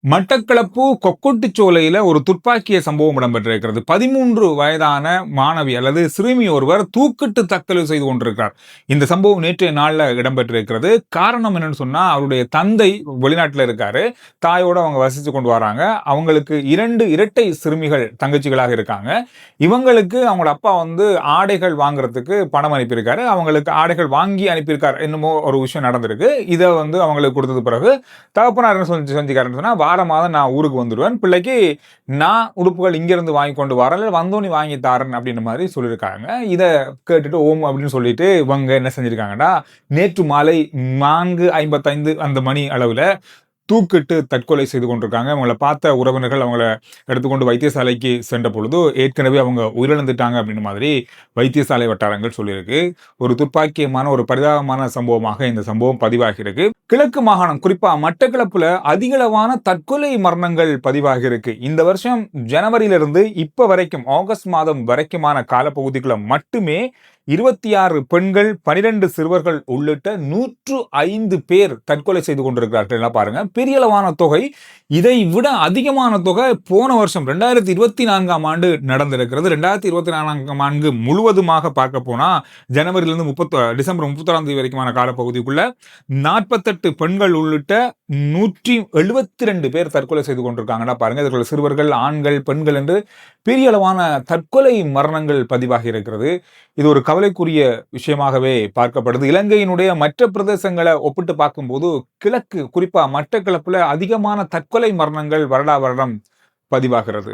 மட்டக்களப்பு கொக்குட்டிச்சோலையில ஒரு துப்பாக்கிய சம்பவம் இடம்பெற்றிருக்கிறது. 13 வயதான மாணவி அல்லது சிறுமி ஒருவர் தூக்கிட்டு தற்கொலை செய்து கொண்டிருக்கிறார். இந்த சம்பவம் நேற்றைய நாள்ல இடம்பெற்றிருக்கிறது. காரணம் என்னன்னு சொன்னா, அவருடைய தந்தை வெளிநாட்டுல இருக்காரு. தாயோட அவங்க வசிச்சு கொண்டு வராங்க. அவங்களுக்கு 2 இரட்டை சிறுமிகள் தங்கச்சிகளாக இருக்காங்க. இவங்களுக்கு அவங்களோட அப்பா ஆடைகள் வாங்குறதுக்கு பணம் அனுப்பியிருக்காரு. அவங்களுக்கு ஆடைகள் வாங்கி அனுப்பியிருக்கார். என்னமோ ஒரு விஷயம் நடந்திருக்கு. இத அவங்களுக்கு குடுத்தது பிறகு தகப்பனார் என்ன செஞ்சுக்காருன்னு சொன்னா, வார மாதம் நான் ஊருக்கு வந்துருவேன். பிள்ளைக்கு நான் உடுப்புகள் இங்கிருந்து வாங்கி கொண்டு வரேன். இல்ல வந்தோனே வாங்கி தாரேன் அப்படின்ற மாரி சொல்லியிருக்காங்க. இத கேட்டுட்டு ஓம் அப்படின்னு சொல்லிட்டு இவங்க என்ன செஞ்சிருக்காங்கன்னா, நேற்று மாலை 4:55 அந்த மணி அளவுல தூக்கிட்டு தற்கொலை செய்து கொண்டிருக்காங்க. அவங்கள பார்த்த உறவினர்கள் அவங்கள எடுத்துக்கொண்டு வைத்தியசாலைக்கு சென்ற பொழுது, ஏற்கனவே அவங்க உயிரிழந்துட்டாங்க அப்படின்ற மாதிரி வைத்தியசாலை வட்டாரங்கள் சொல்லியிருக்கு. ஒரு துப்பாக்கியமான ஒரு பரிதாபமான சம்பவமாக இந்த சம்பவம் பதிவாகியிருக்கு. கிழக்கு மாகாணம் குறிப்பா மட்டக்களப்புல அதிகளவான தற்கொலை மரணங்கள் பதிவாகியிருக்கு. இந்த வருஷம் ஜனவரியிலிருந்து இப்ப வரைக்கும் ஆகஸ்ட் மாதம் வரைக்குமான காலப்பகுதிக்குள்ள மட்டுமே 26 பெண்கள், 12 சிறுவர்கள் உள்ளிட்ட 105 பேர் தற்கொலை செய்து கொண்டிருக்கிறார்கள். பாருங்க, பெரிய அளவான தொகை. இதை விட அதிகமான தொகை போன வருஷம் 2024ஆம் ஆண்டு நடந்திருக்கிறது. 2024ஆம் ஆண்டு முழுவதுமாக பார்க்க போனா ஜனவரியிலிருந்து டிசம்பர் 31ஆம் தேதி வரைக்குமான காலப்பகுதிக்குள்ள 48 பெண்கள் உள்ளிட்ட 172 பேர் தற்கொலை செய்து கொண்டிருக்காங்கன்னா பாருங்க. இதற்குள்ள சிறுவர்கள், ஆண்கள், பெண்கள் என்று பெரிய அளவான தற்கொலை மரணங்கள் பதிவாகி இருக்கிறது. இது ஒரு கவலைக்குரிய விஷயமாகவே பார்க்கப்படுது. இலங்கையினுடைய மற்ற பிரதேசங்களை ஒப்பிட்டு பார்க்கும்போது கிழக்கு குறிப்பா மட்டக்களப்புல அதிகமான தற்கொலை மரணங்கள் வருடம் பதிவாகிறது.